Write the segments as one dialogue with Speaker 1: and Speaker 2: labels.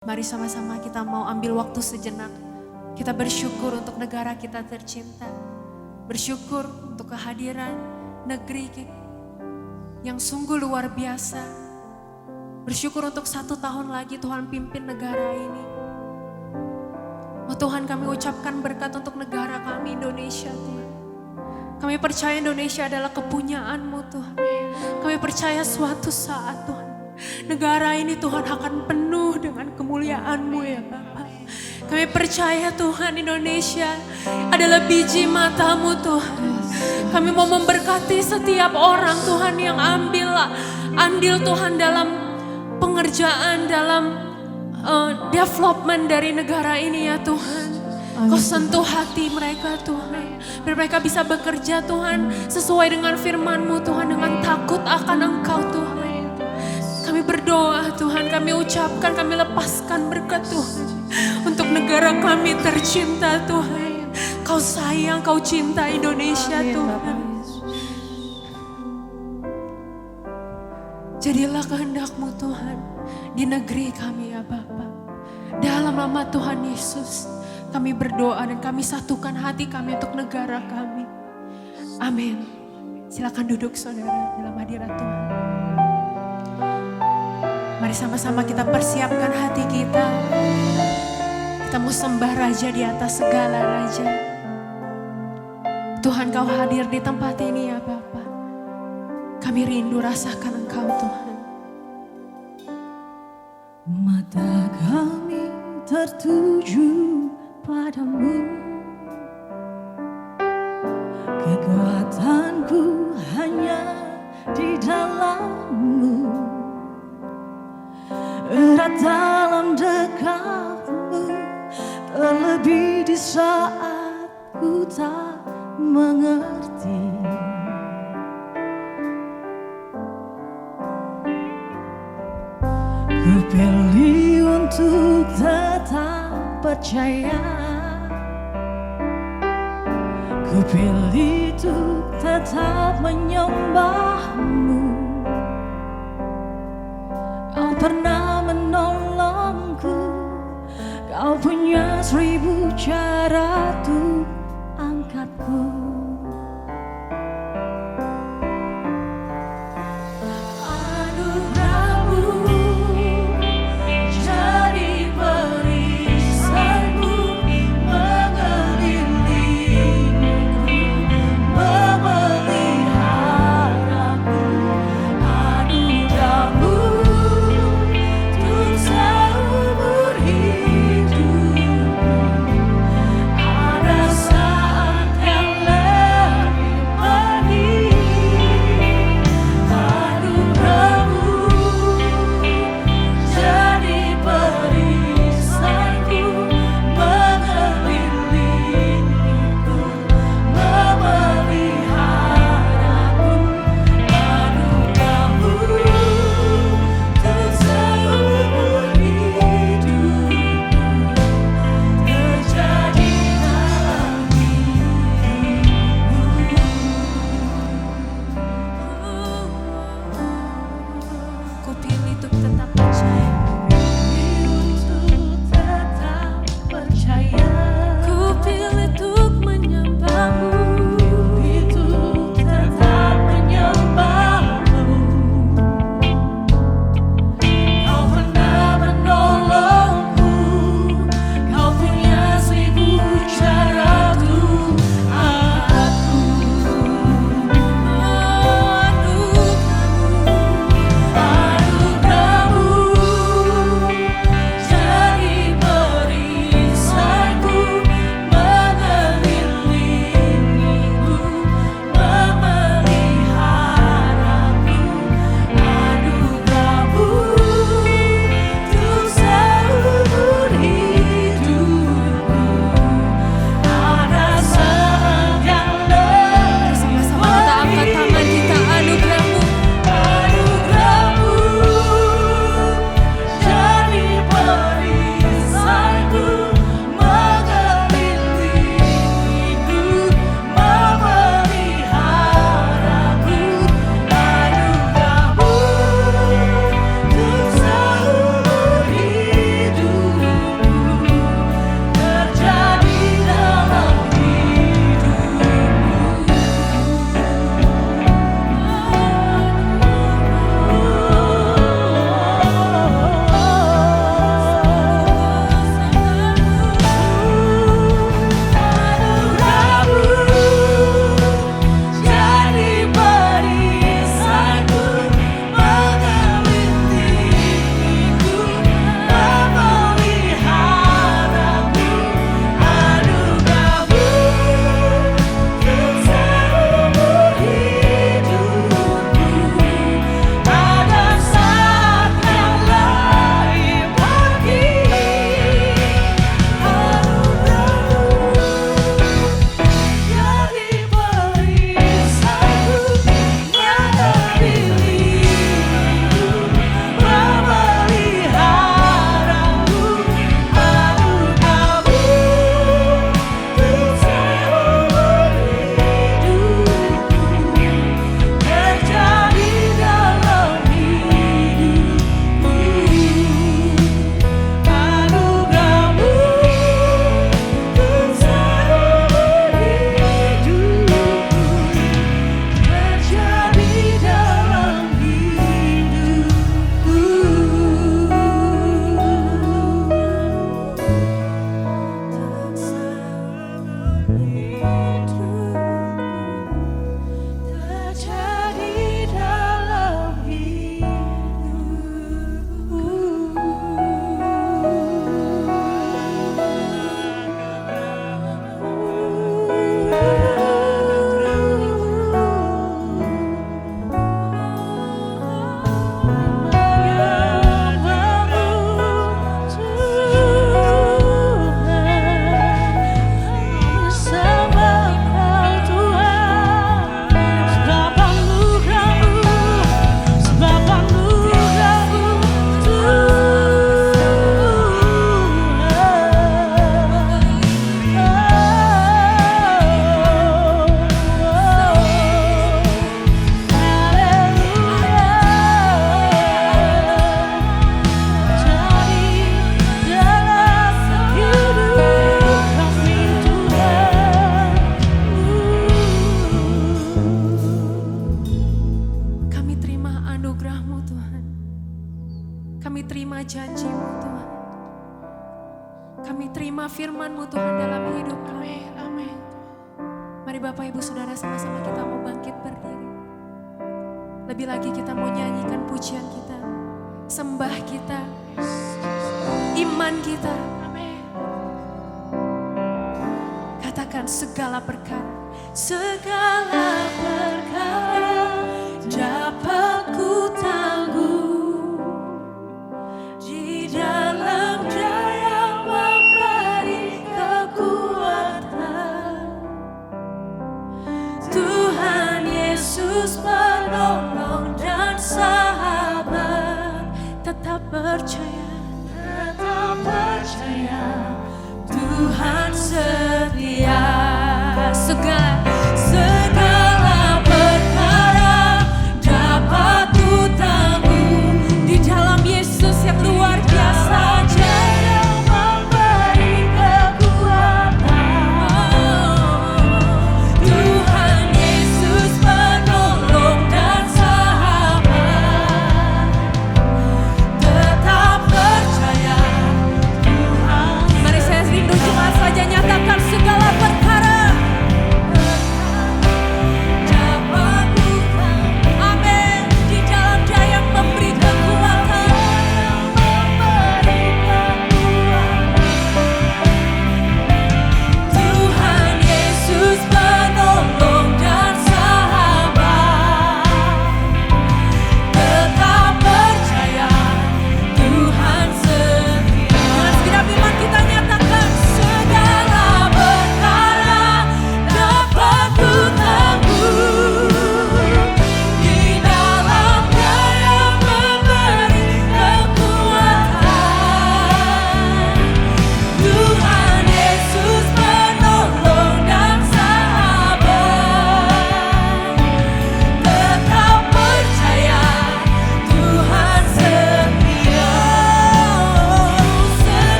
Speaker 1: Mari sama-sama kita mau ambil waktu sejenak. Kita bersyukur untuk negara kita tercinta. Bersyukur untuk kehadiran negeri yang sungguh luar biasa. Bersyukur untuk 1 tahun lagi Tuhan pimpin negara ini. Oh Tuhan, kami ucapkan berkat untuk negara kami Indonesia Tuhan. Kami percaya Indonesia adalah kepunyaan-Mu Tuhan. Kami percaya suatu saat Tuhan, negara ini Tuhan akan penuh dengan kemuliaan-Mu ya Bapa. Kami percaya Tuhan Indonesia adalah biji mata-Mu Tuhan. Kami mau memberkati setiap orang Tuhan yang andil Tuhan dalam pengerjaan, dalam development dari negara ini ya Tuhan. Kau sentuh hati mereka Tuhan. Biar mereka bisa bekerja Tuhan sesuai dengan firman-Mu Tuhan, dengan takut akan Engkau Tuhan. Kami berdoa Tuhan, kami ucapkan, kami lepaskan berkat Tuhan untuk negara kami tercinta Tuhan. Kau sayang, Kau cinta Indonesia Tuhan. Jadilah kehendak-Mu Tuhan di negeri kami ya Bapa. Dalam nama Tuhan Yesus kami berdoa dan kami satukan hati kami untuk negara kami. Amin. Silakan duduk saudara dalam hadirat Tuhan. Mari sama-sama kita persiapkan hati kita. Kita mau sembah Raja di atas segala Raja. Tuhan, Kau hadir di tempat ini ya Bapa. Kami rindu rasakan Engkau Tuhan.
Speaker 2: Mata kami tertuju padamu, kekuatanku hanya di dalam-Mu, erat dalam dekat-Mu, terlebih di saat ku tak mengerti. Ku pilih untuk tetap percaya, ku pilih untuk tetap menyembah-Mu. Kau pernah menolongku, Kau punya 1000 cara untuk angkatku.
Speaker 1: Kami terima firman-Mu Tuhan dalam hidup kami. Amin. Mari Bapak Ibu Saudara sama-sama kita mau bangkit berdiri. Lebih lagi kita mau nyanyikan pujian kita, sembah kita, iman kita. Amin. Katakan segala perkara. Segala perkara dapat ku tangguh di dalam Dia yang memberi kekuatan. Tuhan Yesus penolong dan sahabat. Tetap percaya Tuhan setia. Segala perkara dapat ku tangguh di dalam Yesus yang luar biasa. Dia yang memberi kekuatan. Tuhan Yesus penolong dan sahabat. Tetap percaya Tuhan. Mari saya rindu cuma saja nyatakan segala perkara.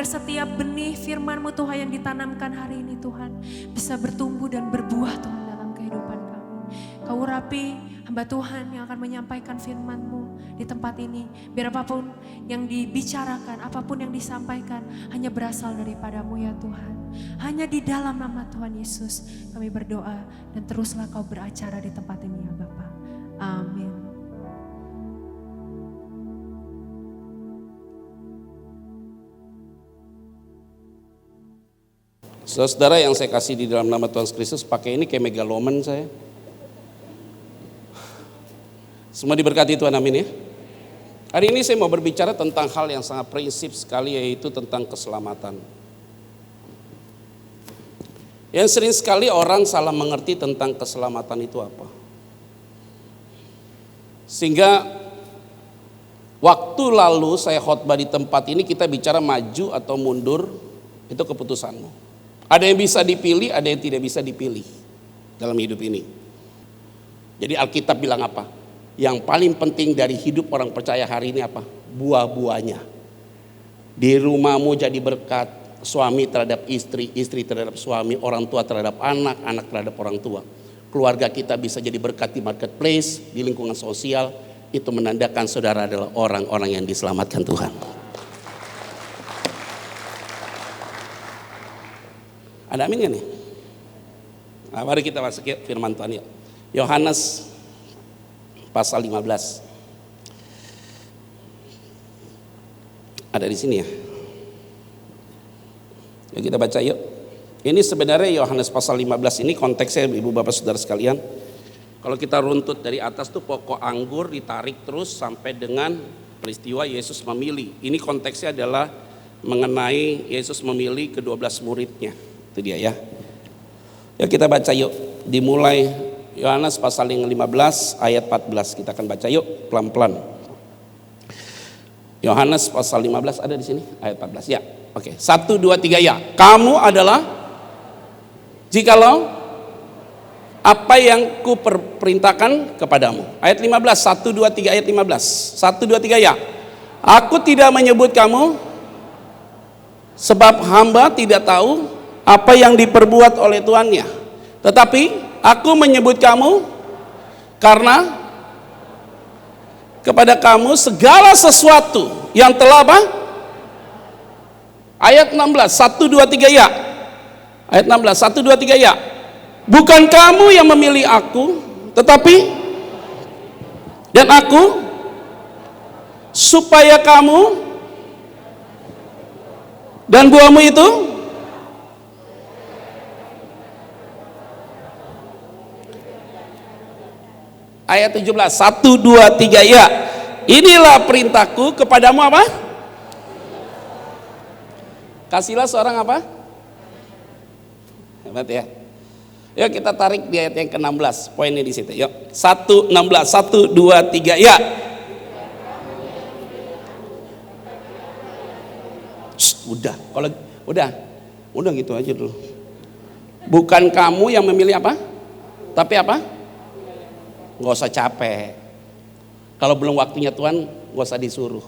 Speaker 1: Setiap benih firman-Mu Tuhan yang ditanamkan hari ini Tuhan bisa bertumbuh dan berbuah Tuhan dalam kehidupan kami. Kau urapi hamba Tuhan yang akan menyampaikan firman-Mu di tempat ini. Biar apapun yang dibicarakan, apapun yang disampaikan hanya berasal daripada-Mu ya Tuhan. Hanya di dalam nama Tuhan Yesus kami berdoa dan teruslah Kau beracara di tempat ini ya Bapa. Amin.
Speaker 3: Saudara yang saya kasih di dalam nama Tuhan Kristus, pakai ini kayak megaloman saya. Semua diberkati Tuhan, amin ya. Hari ini saya mau berbicara tentang hal yang sangat prinsip sekali, yaitu tentang keselamatan. Yang sering sekali orang salah mengerti tentang keselamatan itu apa. Sehingga waktu lalu saya khotbah di tempat ini kita bicara maju atau mundur, itu keputusanmu. Ada yang bisa dipilih, ada yang tidak bisa dipilih dalam hidup ini. Jadi Alkitab bilang apa? Yang paling penting dari hidup orang percaya hari ini apa? Buah-buahnya. Di rumahmu jadi berkat, suami terhadap istri, istri terhadap suami, orang tua terhadap anak, anak terhadap orang tua. Keluarga kita bisa jadi berkat di marketplace, di lingkungan sosial. Itu menandakan saudara adalah orang-orang yang diselamatkan Tuhan. Ada amin gak nih? Nah, mari kita masuk ke firman Tuhan ya. Yohanes pasal 15. Ada di sini ya. Yuk kita baca yuk. Ini sebenarnya Yohanes pasal 15 ini konteksnya Ibu Bapak Saudara sekalian. Kalau kita runtut dari atas tuh pokok anggur ditarik terus sampai dengan peristiwa Yesus memilih. Ini konteksnya adalah mengenai Yesus memilih ke-12 muridnya. Itu dia ya. Ya kita baca yuk. Dimulai Yohanes pasal yang 15 ayat 14. Kita akan baca yuk pelan-pelan. Yohanes pasal 15 ada di sini ayat 14 ya. Oke, 1 2 3 ya. Kamu adalah jikalau apa yang ku perintahkan kepadamu. Ayat 15, 1 2 3 ayat 15. 1 2 3 ya. Aku tidak menyebut kamu sebab hamba tidak tahu apa yang diperbuat oleh tuannya. Tetapi aku menyebut kamu karena kepada kamu segala sesuatu yang telah apa? Ayat 16, 1 2 3 ya. Ayat 16, 1 2 3 ya. Bukan kamu yang memilih aku, tetapi dan aku supaya kamu dan buahmu itu ayat 17, 1 2 3 ya. Inilah perintahku kepadamu apa? Kasihlah seorang apa? Hebat ya. Yuk kita tarik di ayat yang ke-16, poinnya di situ. Yuk, 1 16, 1 2 3 ya. Udah, kalau udah gitu aja dulu. Bukan kamu yang memilih apa? Tapi apa? Nggak usah capek. Kalau belum waktunya Tuhan, nggak usah disuruh.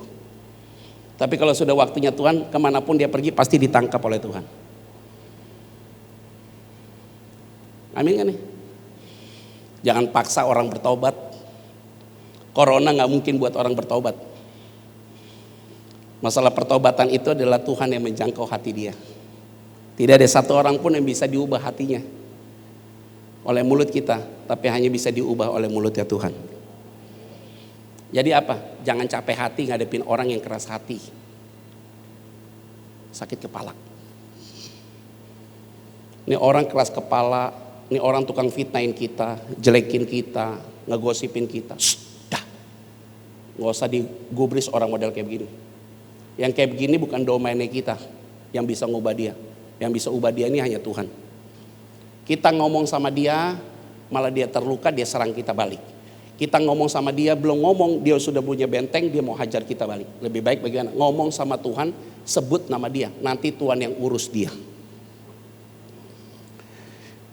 Speaker 3: Tapi kalau sudah waktunya Tuhan, kemanapun dia pergi pasti ditangkap oleh Tuhan. Amin kan nih? Jangan paksa orang bertobat. Corona nggak mungkin buat orang bertobat. Masalah pertobatan itu adalah Tuhan yang menjangkau hati dia. Tidak ada satu orang pun yang bisa diubah hatinya oleh mulut kita, tapi hanya bisa diubah oleh mulutnya Tuhan. Jadi apa? Jangan capek hati ngadepin orang yang keras hati. Sakit kepala. Ini orang keras kepala, ini orang tukang fitnahin kita, jelekin kita, ngegosipin kita. Dah. Nggak usah digubris orang model kayak begini. Yang kayak begini bukan domainnya kita yang bisa ngubah dia. Yang bisa ubah dia ini hanya Tuhan. Kita ngomong sama dia, malah dia terluka, dia serang kita balik. Kita ngomong sama dia, belum ngomong, dia sudah punya benteng, dia mau hajar kita balik. Lebih baik bagaimana? Ngomong sama Tuhan, sebut nama dia. Nanti Tuhan yang urus dia.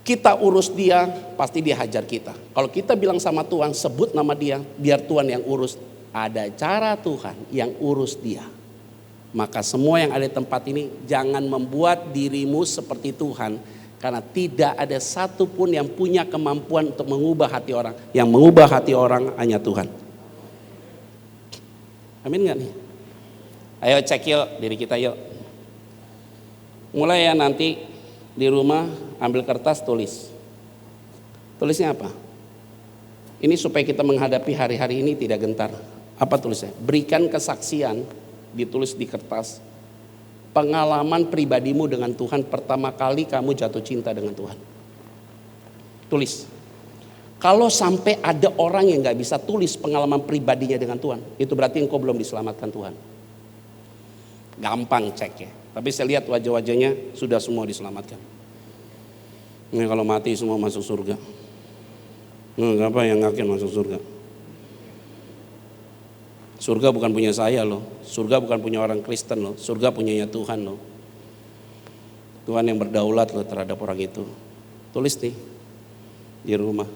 Speaker 3: Kita urus dia, pasti dia hajar kita. Kalau kita bilang sama Tuhan, sebut nama dia, biar Tuhan yang urus. Ada cara Tuhan yang urus dia. Maka semua yang ada di tempat ini, jangan membuat dirimu seperti Tuhan. Karena tidak ada satupun yang punya kemampuan untuk mengubah hati orang. Yang mengubah hati orang hanya Tuhan. Amin gak nih? Ayo cek yuk diri kita yuk. Mulai ya nanti di rumah ambil kertas tulis. Tulisnya apa? Ini supaya kita menghadapi hari-hari ini tidak gentar. Apa tulisnya? Berikan kesaksian, ditulis di kertas. Pengalaman pribadimu dengan Tuhan pertama kali kamu jatuh cinta dengan Tuhan. Tulis. Kalau sampai ada orang yang gak bisa tulis pengalaman pribadinya dengan Tuhan, itu berarti engkau belum diselamatkan Tuhan. Gampang cek ya. Tapi saya lihat wajah-wajahnya sudah semua diselamatkan. Ini kalau mati semua masuk surga. Apa yang yakin masuk surga? Surga bukan punya saya loh. Surga bukan punya orang Kristen loh. Surga punyanya Tuhan loh. Tuhan yang berdaulat loh terhadap orang itu. Tulis nih di rumah.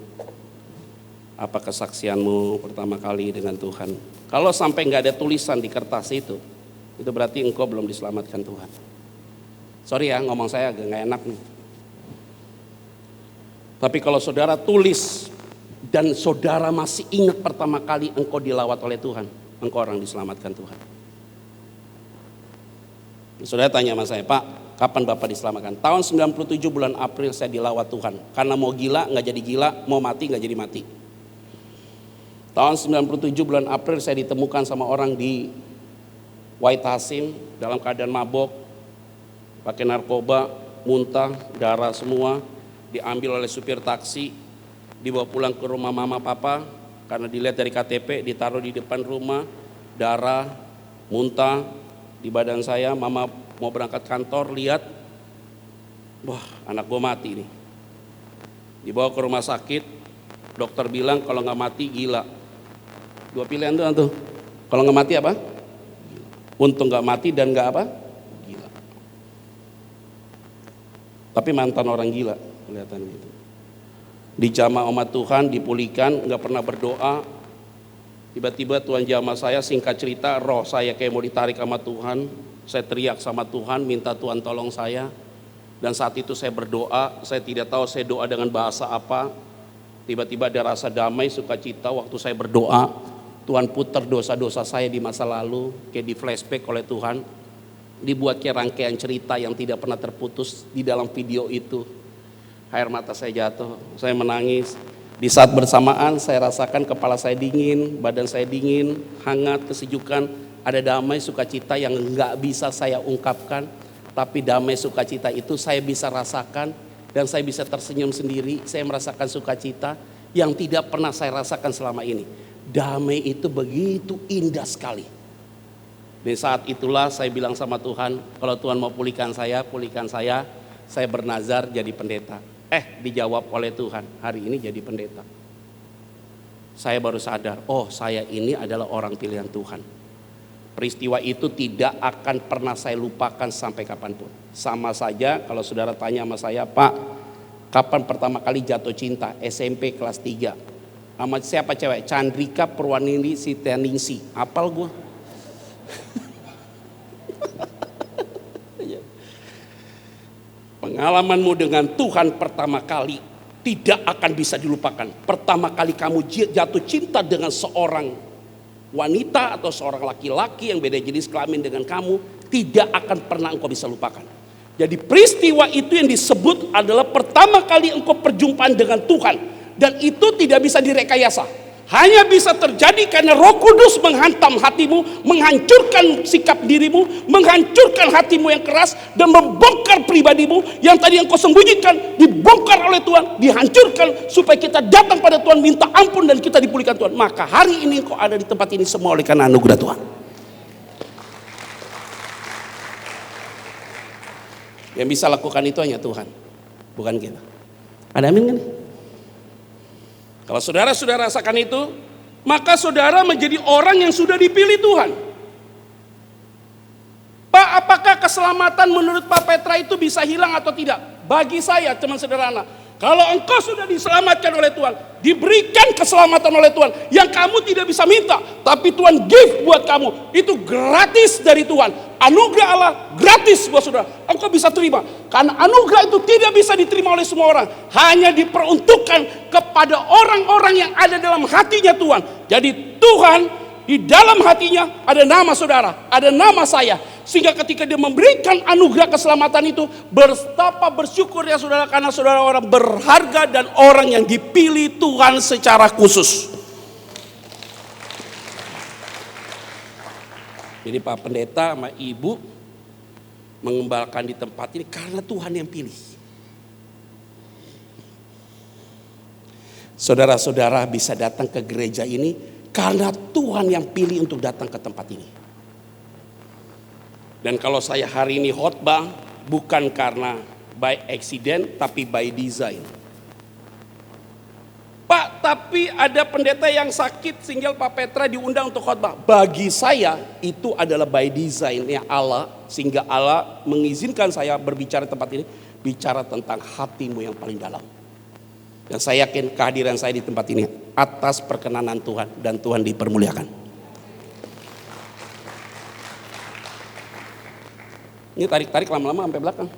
Speaker 3: Apa kesaksianmu pertama kali dengan Tuhan? Kalau sampai nggak ada tulisan di kertas itu berarti engkau belum diselamatkan Tuhan. Sorry ya ngomong saya agak nggak enak nih. Tapi kalau saudara tulis dan saudara masih ingat pertama kali engkau dilawat oleh Tuhan, engkau orang diselamatkan Tuhan. Saudara tanya sama saya, Pak, Kapan Bapak diselamatkan? Tahun 97 bulan April saya dilawat Tuhan. Karena mau gila nggak jadi gila, mau mati nggak jadi mati. Tahun 97 bulan April saya ditemukan sama orang di White Hasim dalam keadaan mabok, pakai narkoba, muntah, darah semua, diambil oleh supir taksi, dibawa pulang ke rumah mama papa karena dilihat dari KTP, ditaruh di depan rumah, darah, muntah di badan saya. Mama mau berangkat kantor, lihat, wah anak gue mati nih. Dibawa ke rumah sakit, dokter bilang kalau nggak mati gila. Dua pilihan tuh, kalau nggak mati apa? Gila. Untung nggak mati dan nggak apa? Gila. Tapi mantan orang gila, kelihatan gitu. Dijamah sama Tuhan, dipulihkan, nggak pernah berdoa. Tiba-tiba Tuhan jamah saya, singkat cerita, roh saya kayak mau ditarik sama Tuhan. Saya teriak sama Tuhan, minta Tuhan tolong saya. Dan saat itu saya berdoa, saya tidak tahu saya doa dengan bahasa apa. Tiba-tiba ada rasa damai, sukacita waktu saya berdoa. Tuhan putar dosa-dosa saya di masa lalu, kayak di flashback oleh Tuhan. Dibuat kayak rangkaian cerita yang tidak pernah terputus di dalam video itu. Air mata saya jatuh, saya menangis. Di saat bersamaan saya rasakan kepala saya dingin, badan saya dingin, hangat, kesejukan. Ada damai sukacita yang nggak bisa saya ungkapkan, tapi damai sukacita itu saya bisa rasakan dan saya bisa tersenyum sendiri. Saya merasakan sukacita yang tidak pernah saya rasakan selama ini. Damai itu begitu indah sekali. Di saat itulah saya bilang sama Tuhan, kalau Tuhan mau pulihkan saya, pulihkan saya. Saya bernazar jadi pendeta. Dijawab oleh Tuhan, hari ini jadi pendeta. Saya baru sadar, oh saya ini adalah orang pilihan Tuhan. Peristiwa itu tidak akan pernah saya lupakan sampai kapanpun. Sama saja kalau saudara tanya sama saya, Pak, kapan pertama kali jatuh cinta? SMP kelas 3. Sama siapa cewek? Chandrika Purwanini Sitianingsi. Apal gue. Pengalamanmu dengan Tuhan pertama kali tidak akan bisa dilupakan. Pertama kali kamu jatuh cinta dengan seorang wanita atau seorang laki-laki yang beda jenis kelamin dengan kamu, tidak akan pernah engkau bisa lupakan. Jadi peristiwa itu yang disebut adalah pertama kali engkau perjumpaan dengan Tuhan. Dan itu tidak bisa direkayasa. Hanya bisa terjadi karena Roh Kudus menghantam hatimu, menghancurkan sikap dirimu, menghancurkan hatimu yang keras, dan membongkar pribadimu yang tadi engkau sembunyikan, dibongkar oleh Tuhan, dihancurkan supaya kita datang pada Tuhan, minta ampun dan kita dipulihkan Tuhan. Maka hari ini engkau ada di tempat ini semua oleh karena anugerah Tuhan. Yang bisa lakukan itu hanya Tuhan, bukan kita. Ada amin kan? Kalau saudara sudah rasakan itu, maka saudara menjadi orang yang sudah dipilih Tuhan. Pak, apakah keselamatan menurut Pak Petra itu bisa hilang atau tidak? Bagi saya, teman sederhana, kalau engkau sudah diselamatkan oleh Tuhan, diberikan keselamatan oleh Tuhan, yang kamu tidak bisa minta, tapi Tuhan give buat kamu, itu gratis dari Tuhan. Anugerah Allah gratis buat saudara. Engkau bisa terima. Karena anugerah itu tidak bisa diterima oleh semua orang. Hanya diperuntukkan kepada orang-orang yang ada dalam hatinya Tuhan. Jadi Tuhan di dalam hatinya ada nama saudara, ada nama saya. Sehingga ketika dia memberikan anugerah keselamatan itu, betapa bersyukur ya saudara, karena saudara orang berharga dan orang yang dipilih Tuhan secara khusus. Jadi Pak Pendeta sama Ibu mengembalakan di tempat ini karena Tuhan yang pilih. Saudara-saudara bisa datang ke gereja ini karena Tuhan yang pilih untuk datang ke tempat ini. Dan kalau saya hari ini khotbah bukan karena by accident tapi by design. Pak, tapi ada pendeta yang sakit sehingga Pak Petra diundang untuk khotbah. Bagi saya itu adalah by design-nya Allah, sehingga Allah mengizinkan saya berbicara di tempat ini, bicara tentang hatimu yang paling dalam. Dan saya yakin kehadiran saya di tempat ini atas perkenanan Tuhan dan Tuhan dipermuliakan. Ini tarik-tarik lama-lama sampai belakang.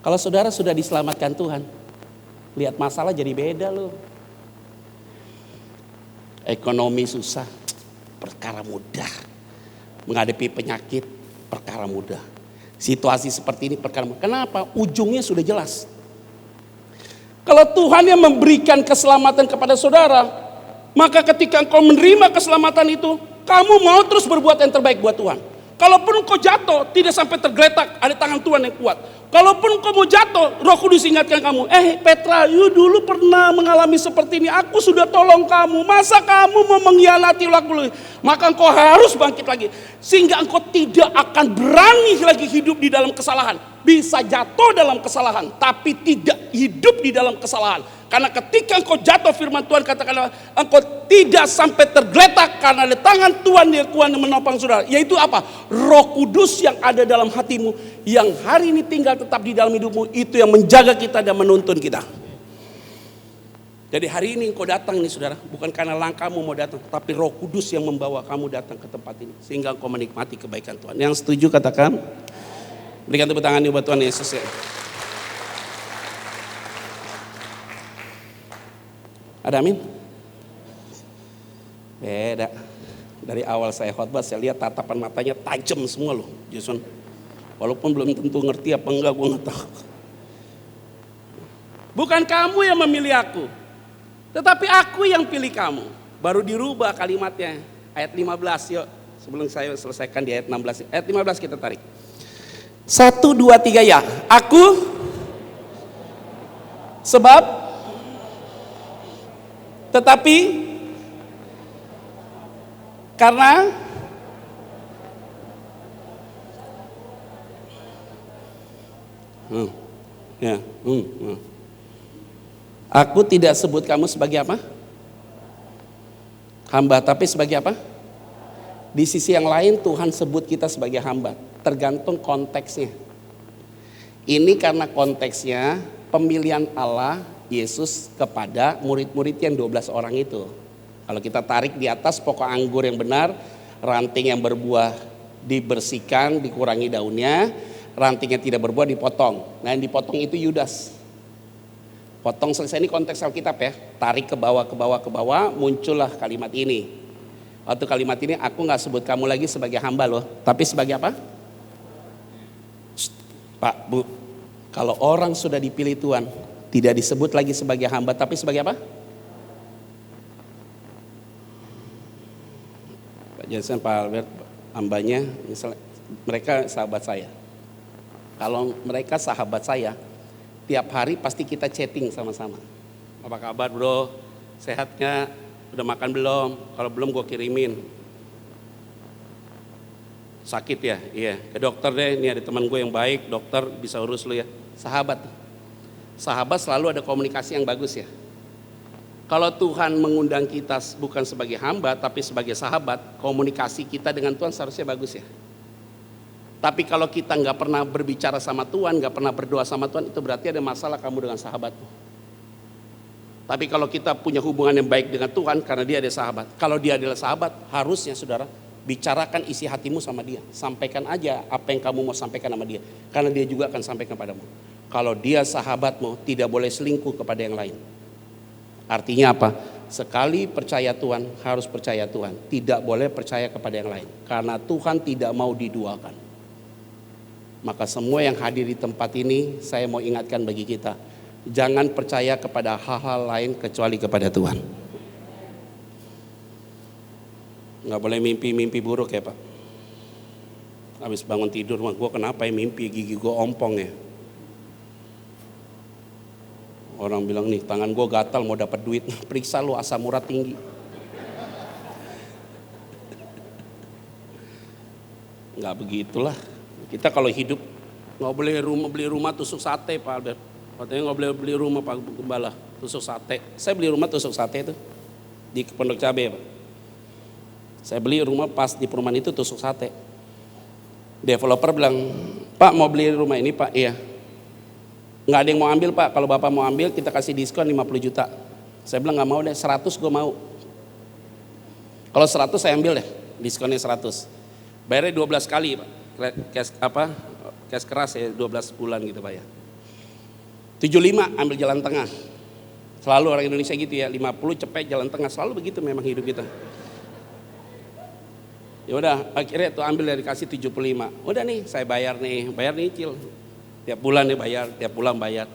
Speaker 3: Kalau saudara sudah diselamatkan Tuhan, lihat masalah jadi beda loh. Ekonomi susah, perkara mudah. Menghadapi penyakit, perkara mudah. Situasi seperti ini perkara mudah. Kenapa? Ujungnya sudah jelas. Kalau Tuhan yang memberikan keselamatan kepada saudara, maka ketika engkau menerima keselamatan itu, kamu mau terus berbuat yang terbaik buat Tuhan. Kalaupun engkau jatuh, tidak sampai tergeletak, ada tangan Tuhan yang kuat. Kalaupun engkau mau jatuh, Roh Kudus ingatkan kamu, Petra, you dulu pernah mengalami seperti ini, aku sudah tolong kamu, masa kamu mau mengkhianati aku? Maka engkau harus bangkit lagi, sehingga engkau tidak akan berani lagi hidup di dalam kesalahan. Bisa jatuh dalam kesalahan, tapi tidak hidup di dalam kesalahan. Karena ketika engkau jatuh, firman Tuhan katakan, engkau tidak sampai tergeletak karena ada tangan Tuhan yang kuat yang menopang saudara. Yaitu apa? Roh Kudus yang ada dalam hatimu, yang hari ini tinggal tetap di dalam hidupmu, itu yang menjaga kita dan menuntun kita. Jadi hari ini engkau datang nih saudara, bukan karena langkahmu mau datang, tapi Roh Kudus yang membawa kamu datang ke tempat ini, sehingga engkau menikmati kebaikan Tuhan. Yang setuju katakan. Berikan tepuk tangan buat Tuhan Yesus ya. Ada amin? Beda. Dari awal saya khotbah saya lihat tatapan matanya tajam semua loh, Jason. Walaupun belum tentu ngerti apa enggak, gue nggak tahu. Bukan kamu yang memilih aku, tetapi aku yang pilih kamu. Baru dirubah kalimatnya. Ayat 15 yuk. Sebelum saya selesaikan di ayat 16. Ayat 15 kita tarik. 1, 2, 3 ya. Aku sebab tetapi karena aku tidak sebut kamu sebagai apa? Hamba, tapi sebagai apa? Di sisi yang lain Tuhan sebut kita sebagai hamba. Tergantung konteksnya. Ini karena konteksnya pemilihan Allah Yesus kepada murid-murid yang 12 orang itu. Kalau kita tarik di atas, pokok anggur yang benar, ranting yang berbuah dibersihkan, dikurangi daunnya, ranting yang tidak berbuah dipotong. Nah yang dipotong itu Yudas. Potong selesai, ini konteks Alkitab ya. Tarik ke bawah, ke bawah, ke bawah, muncullah kalimat ini. Waktu kalimat ini, aku gak sebut kamu lagi sebagai hamba loh, tapi sebagai apa? Pak, Bu, kalau orang sudah dipilih Tuhan, tidak disebut lagi sebagai hamba, tapi sebagai apa? Pak Jason, Pak Albert, hambanya, misalnya, mereka sahabat saya. Kalau mereka sahabat saya, tiap hari pasti kita chatting sama-sama. Apa kabar bro? Sehatnya? Udah makan belum? Kalau belum gue kirimin. Sakit ya? Iya. Ke dokter deh, ini ada teman gue yang baik, dokter bisa urus lu ya. Sahabat. Sahabat selalu ada komunikasi yang bagus ya. Kalau Tuhan mengundang kita bukan sebagai hamba, tapi sebagai sahabat, komunikasi kita dengan Tuhan seharusnya bagus ya. Tapi kalau kita nggak pernah berbicara sama Tuhan, nggak pernah berdoa sama Tuhan, itu berarti ada masalah kamu dengan sahabatmu. Tapi kalau kita punya hubungan yang baik dengan Tuhan, karena dia ada sahabat. Kalau dia adalah sahabat, harusnya saudara, bicarakan isi hatimu sama dia. Sampaikan aja apa yang kamu mau sampaikan sama dia. Karena dia juga akan sampaikan padamu. Kalau dia sahabatmu, tidak boleh selingkuh kepada yang lain. Artinya apa? Sekali percaya Tuhan, harus percaya Tuhan. Tidak boleh percaya kepada yang lain. Karena Tuhan tidak mau diduakan. Maka semua yang hadir di tempat ini, saya mau ingatkan bagi kita. Jangan percaya kepada hal-hal lain kecuali kepada Tuhan. Nggak boleh mimpi-mimpi buruk ya Pak. Habis bangun tidur, gue kenapa ya mimpi gigi gue ompong ya. Orang bilang nih tangan gue gatal mau dapat duit. Periksa lu asam urat tinggi. Nggak begitulah. Kita kalau hidup nggak boleh beli rumah tusuk sate Pak Albert. Katanya nggak boleh beli rumah Pak Gembala, tusuk sate. Saya beli rumah tusuk sate itu di Pondok Cabe Pak. Saya beli rumah pas di perumahan itu tusuk sate. Developer bilang, Pak mau beli rumah ini Pak? Iya. Nggak ada yang mau ambil Pak, kalau Bapak mau ambil kita kasih diskon 50 juta. Saya bilang nggak mau deh, 100 gue mau. Kalau 100 saya ambil deh, diskonnya 100. Bayarnya 12 kali Pak, cash keras ya 12 bulan gitu Pak ya. 75 ambil jalan tengah. Selalu orang Indonesia gitu ya, 50 cepet jalan tengah, selalu begitu memang hidup kita. Ya udah, akhirnya tuh ambil dari kasih 75. Udah nih, saya bayar nyicil. Tiap bulan nih bayar, tiap bulan bayar.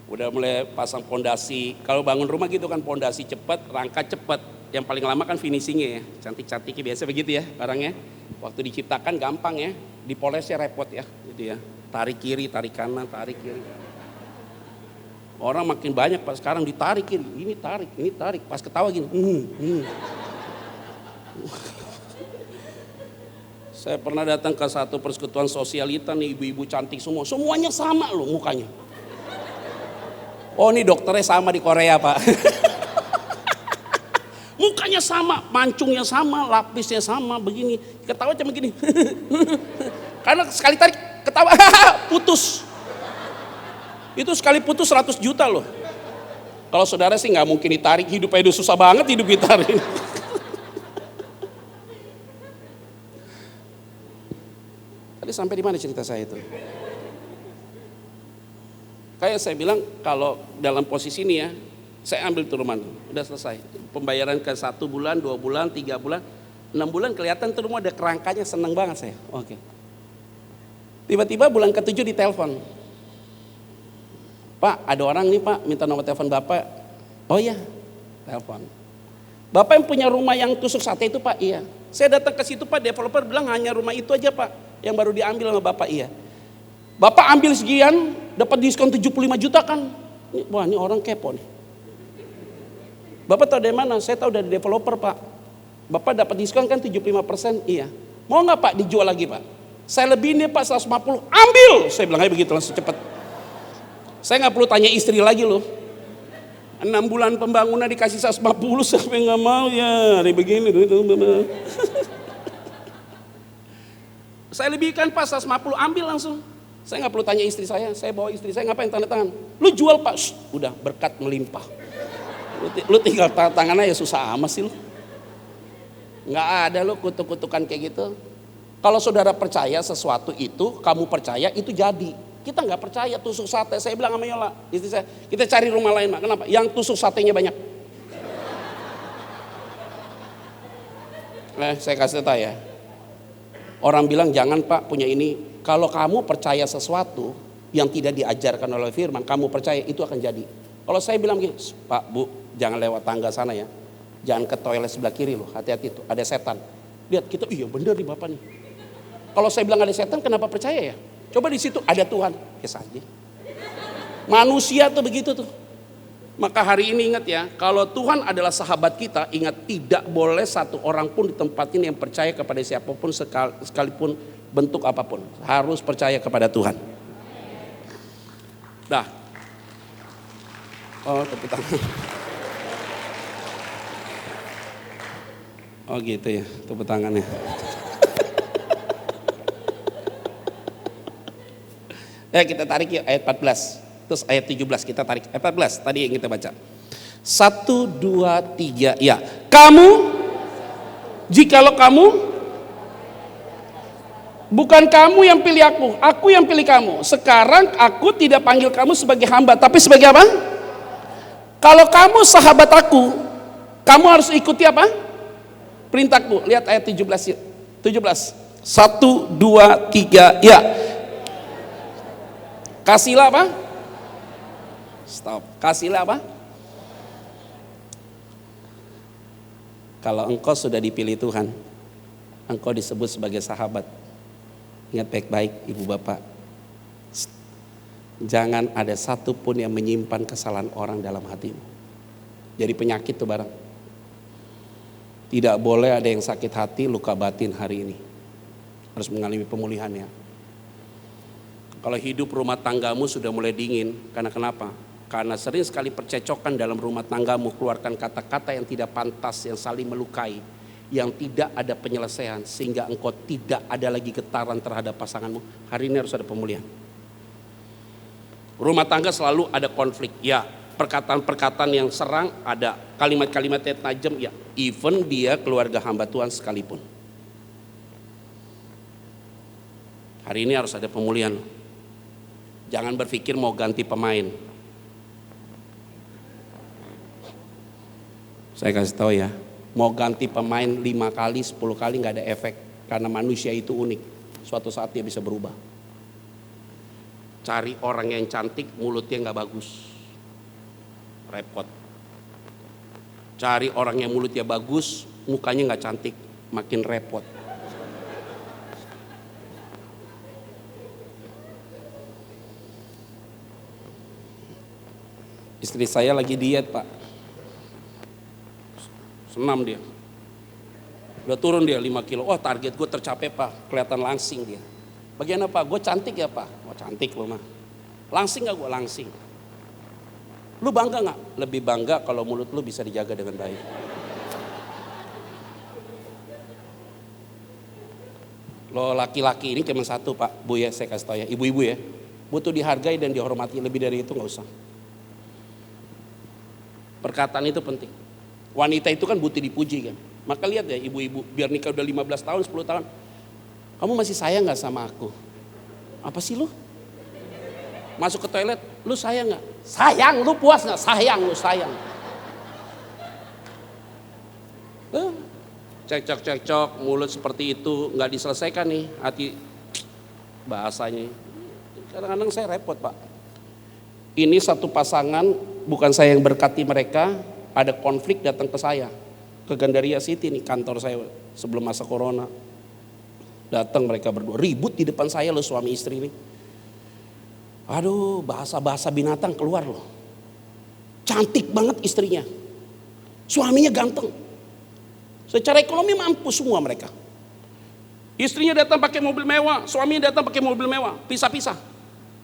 Speaker 3: Udah mulai pasang pondasi. Kalau bangun rumah gitu kan pondasi cepat, rangka cepat. Yang paling lama kan finishingnya ya, cantik-cantiknya biasa begitu ya barangnya. Waktu diciptakan gampang ya, dipolesnya repot ya, gitu ya. Tarik kiri, tarik kanan, tarik kiri. Orang makin banyak pas sekarang ditarik kiri, ini tarik. Pas ketawa gini. Saya pernah datang ke satu persekutuan sosialita nih, ibu-ibu cantik semua. Semuanya sama loh mukanya. Oh ini dokternya sama di Korea Pak. Mukanya sama, mancungnya sama, lapisnya sama, begini. Ketawa cuma gini. Karena sekali tarik, ketawa, putus. Itu sekali putus 100 juta loh. Kalau saudara sih nggak mungkin ditarik, hidupnya udah susah banget hidup ditarik. Tadi sampai di mana cerita saya itu? Kayak saya bilang kalau dalam posisi ini ya, saya ambil tuh rumah tuh, udah selesai. Pembayaran ke 1 bulan, 2 bulan, 3 bulan, 6 bulan kelihatan tuh rumah ada kerangkanya, seneng banget saya. Oke. Tiba-tiba bulan ke-7 ditelepon. Pak, ada orang nih Pak, minta nomor telepon Bapak. Oh iya, telepon. Bapak yang punya rumah yang tusuk sate itu Pak? Iya. Saya datang ke situ Pak, developer bilang hanya rumah itu aja Pak, yang baru diambil sama Bapak. Iya. Bapak ambil sekian, dapat diskon 75 juta kan. Wah ini orang kepo nih. Bapak tahu dari mana? Saya tahu dari developer Pak. Bapak dapat diskon kan 75%? Iya. Mau nggak Pak dijual lagi Pak? Saya lebih ini Pak 150, ambil. Saya bilang aja begitu langsung cepat. Saya nggak perlu tanya istri lagi loh. 6 bulan pembangunan dikasih 150 sampai nggak mau ya. Hari begini. Saya lebihkan Pak 150, ambil langsung. Saya nggak perlu tanya istri saya bawa istri saya, ngapain tanda tangan? Lu jual Pak, udah berkat melimpah. Lu tinggal tanda tangan aja, susah amat sih lu. Nggak ada lu kutuk-kutukan kayak gitu. Kalau saudara percaya sesuatu itu, kamu percaya itu jadi. Kita nggak percaya tusuk sate. Saya bilang sama Yola, istri saya, kita cari rumah lain Mak. Kenapa? Yang tusuk satenya banyak. Saya kasih tahu ya. Orang bilang jangan Pak punya ini. Kalau kamu percaya sesuatu yang tidak diajarkan oleh firman, kamu percaya itu akan jadi. Kalau saya bilang gini, Pak Bu jangan lewat tangga sana ya. Jangan ke toilet sebelah kiri loh, hati-hati tuh ada setan. Lihat kita, iya bener nih Bapak nih. Kalau saya bilang ada setan kenapa percaya ya? Coba di situ ada Tuhan, ya saja. Manusia tuh begitu tuh. Maka hari ini ingat ya, kalau Tuhan adalah sahabat kita, ingat tidak boleh satu orang pun di tempat ini yang percaya kepada siapapun sekalipun bentuk apapun. Harus percaya kepada Tuhan. Dah. Oh tepuk tangan. Oh gitu ya, tepuk tangannya. Kita tarik yuk ayat 14. Terus ayat 17 kita tarik. Ayat 14 tadi yang kita baca. 1, 2, 3. Ya. Kamu, jikalau kamu, bukan kamu yang pilih aku yang pilih kamu. Sekarang aku tidak panggil kamu sebagai hamba, tapi sebagai apa? Kalau kamu sahabat aku, kamu harus ikuti apa? Perintahku. Lihat ayat 17. 1, 2, 3. Ya. Kasihlah apa? Stop. Kasihlah apa? Kalau engkau sudah dipilih Tuhan, engkau disebut sebagai sahabat. Ingat baik-baik ibu bapak. Jangan ada satu pun yang menyimpan kesalahan orang dalam hatimu. Jadi penyakit tuh barang. Tidak boleh ada yang sakit hati, luka batin hari ini. Harus mengalami pemulihan ya. Kalau hidup rumah tanggamu sudah mulai dingin, karena kenapa? Karena sering sekali percecokan dalam rumah tanggamu, keluarkan kata-kata yang tidak pantas, yang saling melukai, yang tidak ada penyelesaian, sehingga engkau tidak ada lagi getaran terhadap pasanganmu. Hari ini harus ada pemulihan. Rumah tangga selalu ada konflik, ya. Perkataan-perkataan yang serang ada, kalimat-kalimat yang tajam, ya. Even dia keluarga hamba Tuhan sekalipun. Hari ini harus ada pemulihan. Jangan berpikir mau ganti pemain. Saya kasih tahu ya, Mau ganti pemain 5 kali, 10 kali gak ada efek. Karena manusia itu unik. Suatu saat dia bisa berubah. Cari orang yang cantik, mulutnya gak bagus. Repot. Cari orang yang mulutnya bagus, mukanya gak cantik. Makin repot. Istri saya lagi diet, Pak. Senam dia. Udah turun dia 5 kilo. Oh, target gue tercapai, Pak. Kelihatan langsing dia. Bagian apa? Gue cantik ya, Pak? Oh, cantik lo mah. Langsing gak gue? Langsing. Lu bangga gak? Lebih bangga kalau mulut lu bisa dijaga dengan baik. Lo laki-laki ini cuma satu, Pak. Bu ya, saya kasih tau ya. Ibu-ibu ya. Butuh dihargai dan dihormati. Lebih dari itu gak usah. Perkataan itu penting. Wanita itu kan butuh dipuji kan. Maka lihat ya ibu-ibu, biar nikah udah 15 tahun, 10 tahun. Kamu masih sayang gak sama aku? Apa sih lu? Masuk ke toilet, lu sayang gak? Sayang, lu puas gak? Sayang, lu sayang. Cekcok, mulut seperti itu gak diselesaikan nih hati bahasanya. Kadang-kadang saya repot, Pak. Ini satu pasangan, bukan saya yang berkati mereka, ada konflik datang ke saya. Ke Gandaria City nih, kantor saya sebelum masa corona. Datang mereka berdua, ribut di depan saya loh suami istri ini. Aduh, bahasa-bahasa binatang keluar loh. Cantik banget istrinya. Suaminya ganteng. Secara ekonomi mampu semua mereka. Istrinya datang pakai mobil mewah, suaminya datang pakai mobil mewah, pisah-pisah.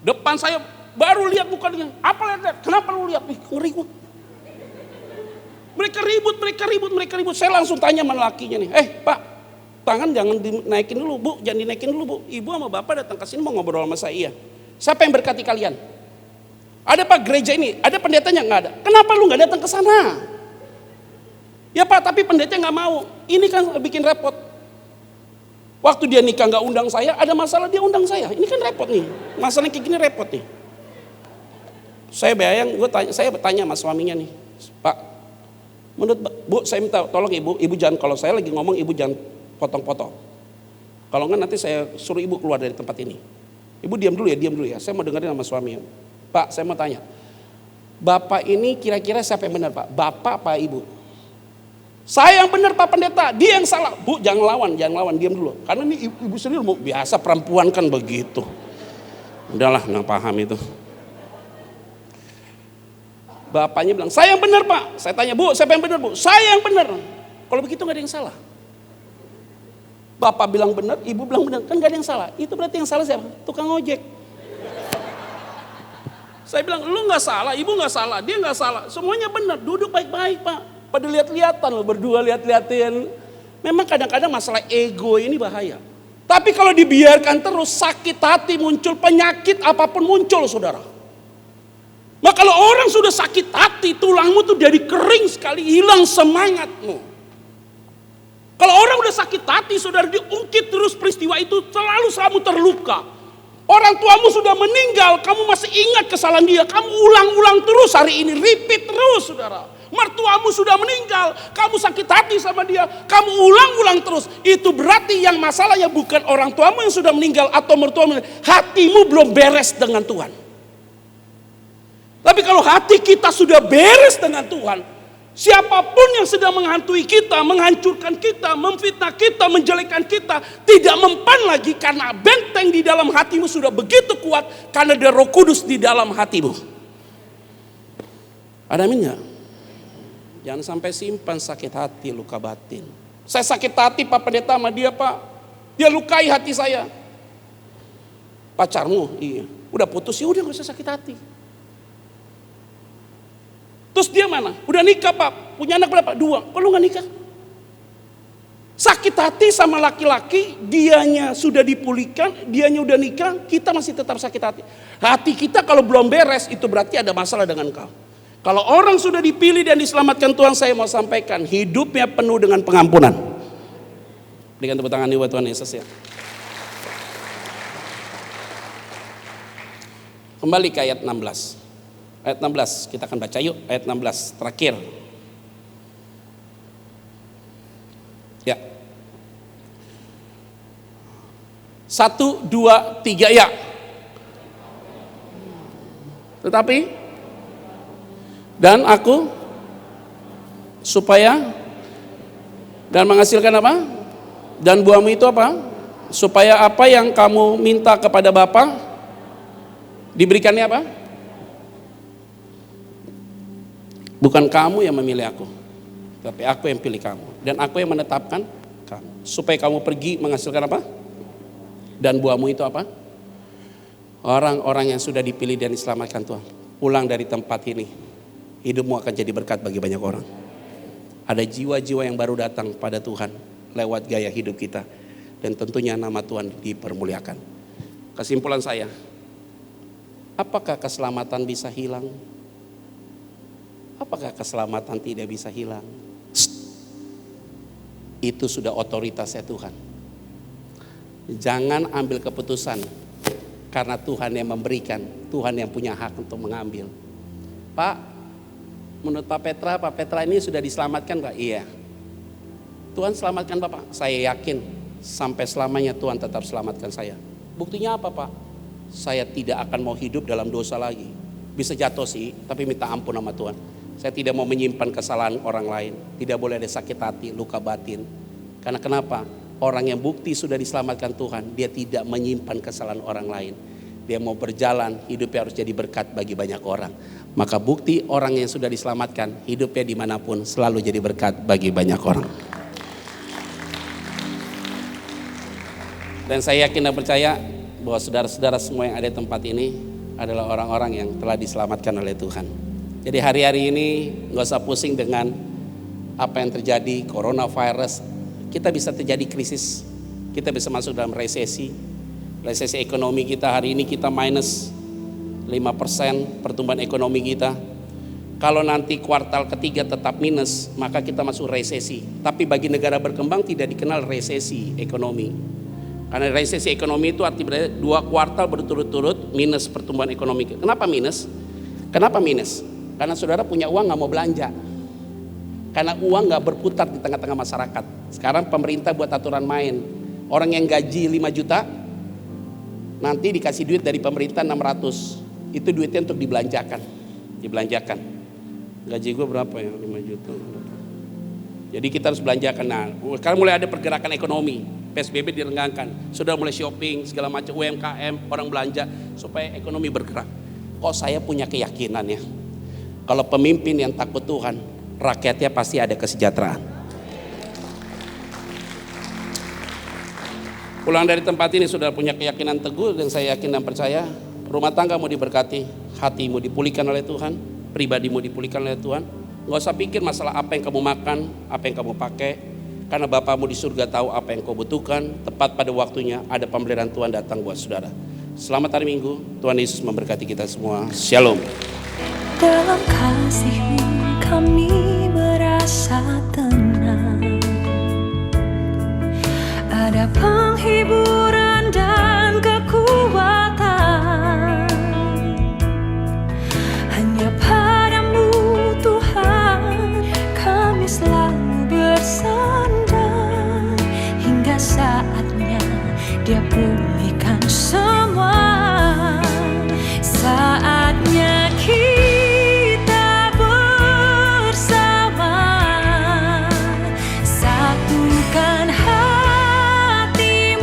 Speaker 3: Depan saya baru lihat mukanya. Apa lihat? Kenapa lu lihat? Ngeri gua. Mereka ribut. Saya langsung tanya sama lakinya nih. Pak, tangan jangan dinaikin dulu, Bu. Jangan dinaikin dulu, Bu. Ibu sama bapak datang ke sini mau ngobrol sama saya. Iya. Siapa yang berkati kalian? Ada Pak gereja ini, ada pendetanya? Nggak ada. Kenapa lu nggak datang ke sana? Ya Pak, tapi pendeta nggak mau. Ini kan bikin repot. Waktu dia nikah nggak undang saya, ada masalah dia undang saya. Ini kan repot nih. Masalah kayak gini repot nih. Saya tanya sama suaminya nih, Pak, menurut Bu, saya minta tolong ibu jangan, kalau saya lagi ngomong ibu jangan potong-potong. Kalau enggak nanti saya suruh ibu keluar dari tempat ini. Ibu diam dulu ya, saya mau dengerin sama suami. Pak, saya mau tanya, Bapak ini kira-kira siapa yang benar Pak? Bapak apa ibu? Saya yang benar Pak Pendeta, dia yang salah. Bu, jangan lawan, diam dulu. Karena ini ibu sendiri biasa perempuan kan begitu. Udahlah, nggak paham itu. Bapaknya bilang, saya yang benar Pak. Saya tanya, Bu, siapa yang benar Bu? Saya yang benar. Kalau begitu gak ada yang salah. Bapak bilang benar, ibu bilang benar, kan gak ada yang salah. Itu berarti yang salah siapa? Tukang ojek. Saya bilang, lu gak salah, ibu gak salah, dia gak salah. Semuanya benar, duduk baik-baik Pak. Pada lihat-lihatan loh, berdua lihat-lihatin. Memang kadang-kadang masalah ego ini bahaya. Tapi kalau dibiarkan terus, sakit hati muncul, penyakit apapun muncul saudara. Maka kalau orang sudah sakit hati, tulangmu tuh jadi kering sekali, hilang semangatmu. Kalau orang udah sakit hati, saudara, diungkit terus peristiwa itu, selalu kamu terluka. Orang tuamu sudah meninggal, kamu masih ingat kesalahan dia, kamu ulang-ulang terus hari ini, repeat terus saudara. Mertuamu sudah meninggal, kamu sakit hati sama dia, kamu ulang-ulang terus. Itu berarti yang masalahnya bukan orang tuamu yang sudah meninggal atau mertuamu, hatimu belum beres dengan Tuhan. Tapi kalau hati kita sudah beres dengan Tuhan, siapapun yang sedang menghantui kita, menghancurkan kita, memfitnah kita, menjelekkan kita, tidak mempan lagi karena benteng di dalam hatimu sudah begitu kuat karena ada Roh Kudus di dalam hatimu. Ada amin nggak? Jangan sampai simpan sakit hati, luka batin. Saya sakit hati Pak Pendeta sama dia Pak. Dia lukai hati saya. Pacarmu? Iya. Udah putus ya udah gak usah sakit hati. Terus dia mana? Udah nikah Pak, punya anak berapa? 2. Kok lu gak nikah? Sakit hati sama laki-laki, dianya sudah dipulihkan, dianya udah nikah, kita masih tetap sakit hati. Hati kita kalau belum beres, itu berarti ada masalah dengan kau. Kalau orang sudah dipilih dan diselamatkan Tuhan, saya mau sampaikan, hidupnya penuh dengan pengampunan. Berikan tepuk tangan buat Tuhan Yesus ya. Kembali ke ayat 16. Ayat 16, kita akan baca yuk, ayat 16 terakhir. 1, 2, 3 ya. Tetapi dan aku supaya dan menghasilkan apa? Dan buahmu itu apa? Supaya apa yang kamu minta kepada Bapa diberikannya apa? Bukan kamu yang memilih aku, tapi aku yang pilih kamu. Dan aku yang menetapkan kamu. Supaya kamu pergi menghasilkan apa? Dan buahmu itu apa? Orang-orang yang sudah dipilih dan diselamatkan Tuhan. Pulang dari tempat ini, hidupmu akan jadi berkat bagi banyak orang. Ada jiwa-jiwa yang baru datang pada Tuhan lewat gaya hidup kita. Dan tentunya nama Tuhan dipermuliakan. Kesimpulan saya, apakah keselamatan bisa hilang? Apakah keselamatan tidak bisa hilang? Itu sudah otoritasnya Tuhan. Jangan ambil keputusan karena Tuhan yang memberikan, Tuhan yang punya hak untuk mengambil. Pak, menurut Pak Petra ini sudah diselamatkan Pak? Iya. Tuhan selamatkan Bapak. Saya yakin sampai selamanya Tuhan tetap selamatkan saya. Buktinya apa Pak? Saya tidak akan mau hidup dalam dosa lagi. Bisa jatuh sih, tapi minta ampun sama Tuhan. Saya tidak mau menyimpan kesalahan orang lain. Tidak boleh ada sakit hati, luka batin. Karena kenapa? Orang yang bukti sudah diselamatkan Tuhan, dia tidak menyimpan kesalahan orang lain. Dia mau berjalan, hidupnya harus jadi berkat bagi banyak orang. Maka bukti orang yang sudah diselamatkan, hidupnya dimanapun selalu jadi berkat bagi banyak orang. Dan saya yakin dan percaya bahwa saudara-saudara semua yang ada di tempat ini adalah orang-orang yang telah diselamatkan oleh Tuhan. Jadi hari-hari ini gak usah pusing dengan apa yang terjadi, coronavirus. Kita bisa terjadi krisis, kita bisa masuk dalam resesi ekonomi kita. Hari ini kita minus 5% pertumbuhan ekonomi kita. Kalau nanti kuartal ketiga tetap minus, maka kita masuk resesi. Tapi bagi negara berkembang tidak dikenal resesi ekonomi. Karena resesi ekonomi itu artinya 2 kuartal berturut-turut minus pertumbuhan ekonomi. Kenapa minus? Karena saudara punya uang gak mau belanja. Karena uang gak berputar di tengah-tengah masyarakat. Sekarang pemerintah buat aturan main. Orang yang gaji 5 juta, nanti dikasih duit dari pemerintah 600. Itu duitnya untuk dibelanjakan. Gaji gue berapa ya? 5 juta. Jadi kita harus belanjakan. Nah, sekarang mulai ada pergerakan ekonomi. PSBB direnggangkan. Sudah mulai shopping, segala macam UMKM, orang belanja. Supaya ekonomi bergerak. Kok saya punya keyakinan ya. Kalau pemimpin yang takut Tuhan, rakyatnya pasti ada kesejahteraan. Pulang dari tempat ini sudah punya keyakinan teguh, dan saya yakin dan percaya rumah tanggamu diberkati, hatimu dipulihkan oleh Tuhan, pribadimu dipulihkan oleh Tuhan. Gak usah pikir masalah apa yang kamu makan, apa yang kamu pakai, karena Bapamu di surga tahu apa yang kau butuhkan. Tepat pada waktunya ada pemberian Tuhan datang buat saudara. Selamat hari Minggu, Tuhan Yesus memberkati kita semua. Shalom.
Speaker 2: Dalam kasih-Mu kami merasa tenang. Ada penghiburan dan kekuatan. Hanya padamu Tuhan kami selalu bersandar. Hingga saatnya Dia pulihkan semua. Saatnya kita bersama, satukan hati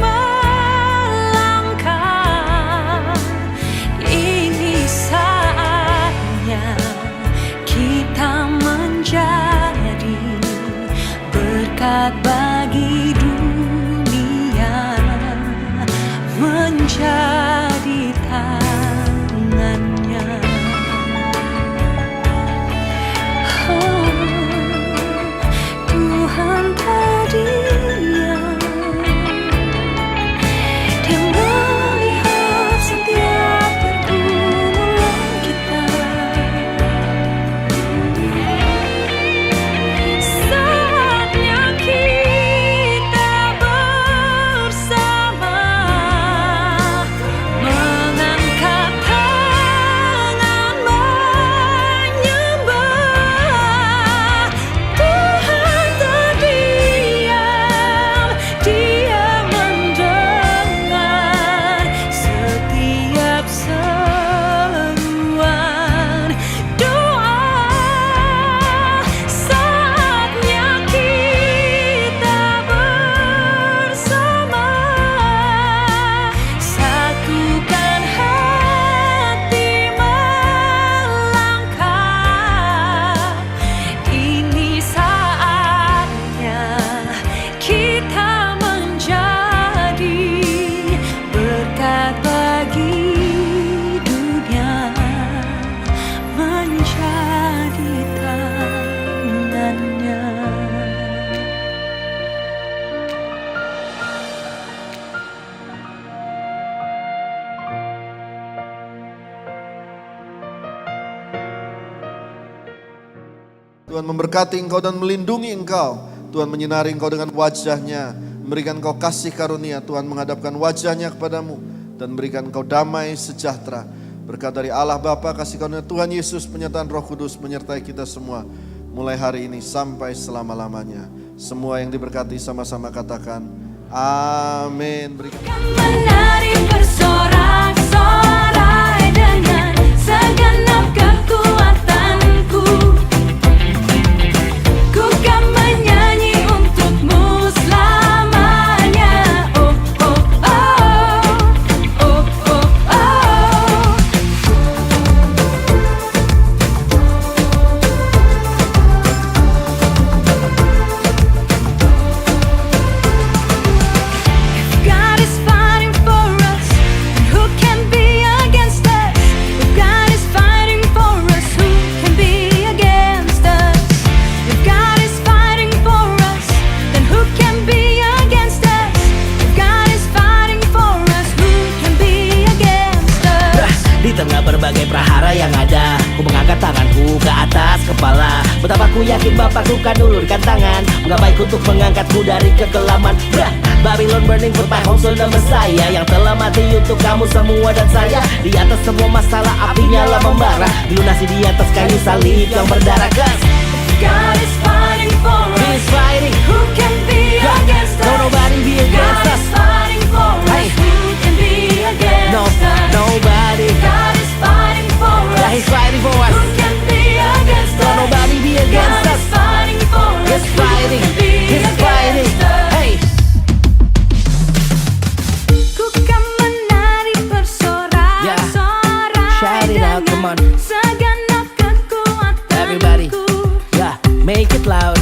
Speaker 4: Tuhan memberkati engkau dan melindungi engkau. Tuhan menyinari engkau dengan wajah-Nya, memberikan engkau kasih karunia. Tuhan menghadapkan wajah-Nya kepadamu dan memberikan engkau damai sejahtera. Berkat dari Allah Bapa, kasih karunia Tuhan Yesus, penyertaan Roh Kudus menyertai kita semua. Mulai hari ini sampai selama-lamanya. Semua yang diberkati sama-sama katakan amin.
Speaker 2: Menari bersorak-sorai dengan segenap kekuatanku. Ku kan menyanyi untukmu selamanya. Oh, oh, oh, oh, oh, oh. God is fighting for us, and who can be against us? If God is fighting for us, who can be against us? If God is fighting for us, then who can be against us? If God is fighting for us, who can be against us?
Speaker 5: Di tengah berbagai prahara yang ada, ku mengangkat tanganku ke atas kepala. Betapa ku yakin Bapakku kan ulurkan tangan, gak baik untuk mengangkatku dari kekelaman. Babylon burning for my home, the Messiah yang telah mati untuk kamu semua dan saya. Di atas semua masalah api nyala membara, dilunasi di atas kayu salib yang berdarah.
Speaker 2: God is fighting for
Speaker 5: He
Speaker 2: us,
Speaker 5: is fighting.
Speaker 2: who can be against us?
Speaker 5: No, nobody be against
Speaker 2: God
Speaker 5: us.
Speaker 2: is fighting for
Speaker 5: Hey.
Speaker 2: us, who can be against
Speaker 5: No,
Speaker 2: us?
Speaker 5: nobody.
Speaker 2: God is fighting for
Speaker 5: Yeah,
Speaker 2: us,
Speaker 5: He's fighting for us.
Speaker 2: who can be against
Speaker 5: No,
Speaker 2: us?
Speaker 5: nobody be against
Speaker 2: God
Speaker 5: us.
Speaker 2: is fighting for us,
Speaker 5: He's
Speaker 2: who
Speaker 5: fighting.
Speaker 2: can be
Speaker 5: He's
Speaker 2: against
Speaker 5: fighting.
Speaker 2: us?
Speaker 5: Hey.
Speaker 2: Ku kan menari bersorak-sorai
Speaker 5: Yeah. Shout it out, come on.
Speaker 2: dengan segenap kekuatanku.
Speaker 5: Everybody. Yeah, make it loud.